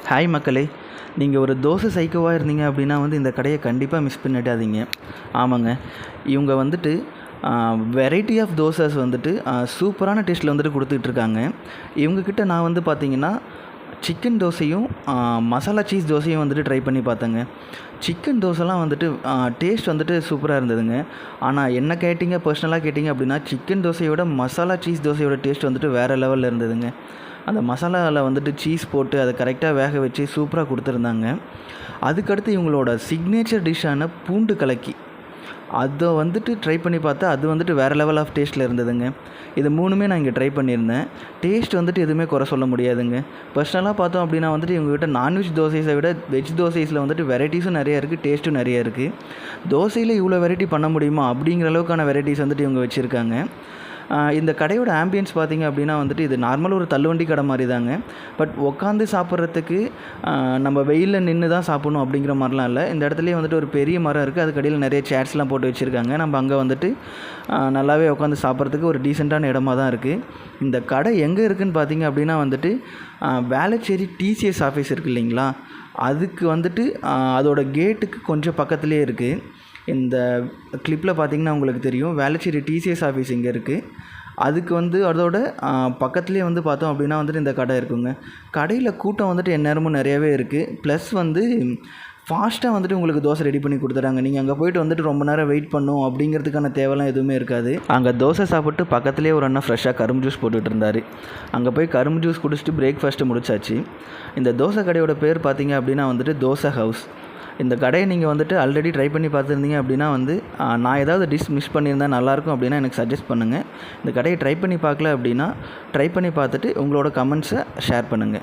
Hi மக்களே, நீங்கள் ஒரு தோசை சைக்கோவாக இருந்தீங்க அப்படின்னா இந்த கடையை கண்டிப்பாக மிஸ் பண்ணிடாதீங்க. ஆமாங்க, இவங்க வெரைட்டி ஆஃப் தோசைஸ் சூப்பரான டேஸ்ட்டில் கொடுத்துட்ருக்காங்க. இவங்கக்கிட்ட நான் பார்த்தீங்கன்னா சிக்கன் தோசையும் மசாலா சீஸ் தோசையும் ட்ரை பண்ணி பார்த்தேங்க. சிக்கன் தோசைலாம் டேஸ்ட் சூப்பராக இருந்ததுங்க. ஆனால் என்ன கேட்டிங்க, பர்சனலாக கேட்டிங்க அப்படின்னா சிக்கன் தோசையோட மசாலா சீஸ் தோசையோட டேஸ்ட் வேறு லெவலில் இருந்ததுங்க. அந்த மசாலாவில் சீஸ் போட்டு அதை கரெக்டாக வேக வச்சு சூப்பராக கொடுத்துருந்தாங்க. அதுக்கடுத்து இவங்களோட சிக்னேச்சர் டிஷ்ஷான பூண்டு கலக்கி அதை ட்ரை பண்ணி பார்த்தா அது வேறு லெவல் ஆஃப் டேஸ்ட்டில் இருந்ததுங்க. இது மூணுமே நான் இங்கே ட்ரை பண்ணியிருந்தேன். டேஸ்ட் எதுவுமே குறை சொல்ல முடியாதுங்க. பர்சனலாக பார்த்தோம் அப்படின்னா இவங்ககிட்ட நான்வெஜ் தோசைஸை விட வெஜ் தோசைஸில் வெரைட்டிஸும் நிறையா இருக்குது, டேஸ்ட்டும் நிறையா இருக்குது. தோசையில் இவ்வளோ வெரைட்டி பண்ண முடியுமா அப்படிங்கிற அளவுக்கான வெரைட்டிஸ் இவங்க வச்சுருக்காங்க. இந்த கடையோட ஆம்பியன்ஸ் பார்த்திங்க அப்படின்னா இது நார்மல் ஒரு தள்ளுவண்டி கடை மாதிரி தாங்க. பட் உட்காந்து சாப்பிட்றதுக்கு நம்ம வெயிலில் நின்று தான் சாப்பிட்ணும் அப்படிங்கிற மாதிரிலாம் இல்லை. இந்த இடத்துலையே ஒரு பெரிய மரம் இருக்குது. அதுக்கு அடியில் நிறைய சேர்ஸ்லாம் போட்டு வச்சுருக்காங்க. நம்ம அங்கே நல்லாவே உட்காந்து சாப்பிட்றதுக்கு ஒரு டீசெண்டான இடமா தான் இருக்குது. இந்த கடை எங்கே இருக்குதுன்னு பார்த்திங்க அப்படின்னா வேளச்சேரி டிசிஎஸ் ஆஃபீஸ் இருக்குது இல்லைங்களா, அதுக்கு அதோட கேட்டுக்கு கொஞ்சம் பக்கத்துலேயே இருக்குது. இந்த கிளிப்பில் பார்த்திங்கன்னா உங்களுக்கு தெரியும், வேளச்சேரி டிசிஎஸ் ஆஃபீஸ் இங்கே இருக்குது. அதுக்கு அதோட பக்கத்துலேயே பார்த்தோம் அப்படின்னா இந்த கடை இருக்குங்க. கடையில் கூட்டம் எந்நேரமும் நிறையாவே இருக்குது. ப்ளஸ் ஃபாஸ்ட்டாக உங்களுக்கு தோசை ரெடி பண்ணி கொடுத்துறாங்க. நீங்கள் அங்கே போய்ட்டு ரொம்ப நேரம் வெயிட் பண்ணும் அப்படிங்கிறதுக்கான தேவைலாம் எதுவுமே இருக்காது. அங்கே தோசை சாப்பிட்டு பக்கத்துலேயே ஒரு அண்ணா ஃப்ரெஷ்ஷாக கரும்பு ஜூஸ் போட்டுட்டு இருந்தார். அங்கே போய் கரும்பு ஜூஸ் குடிச்சிட்டு பிரேக்ஃபாஸ்ட்டு முடிச்சாச்சு. இந்த தோசை கடையோட பேர் பார்த்திங்க அப்படின்னா தோசை ஹவுஸ். இந்த கடையை நீங்கள் ஆல்ரெடி ட்ரை பண்ணி பார்த்துருந்தீங்க அப்படின்னா நான் ஏதாவது டிஷ் மிஸ் பண்ணியிருந்தேன் நல்லாயிருக்கும் அப்படின்னா எனக்கு சஜஸ்ட் பண்ணுங்கள். இந்த கடையை ட்ரை பண்ணி பார்க்கல அப்படின்னா ட்ரை பண்ணி பார்த்துட்டு உங்களோட கமெண்ட்ஸை ஷேர் பண்ணுங்கள்.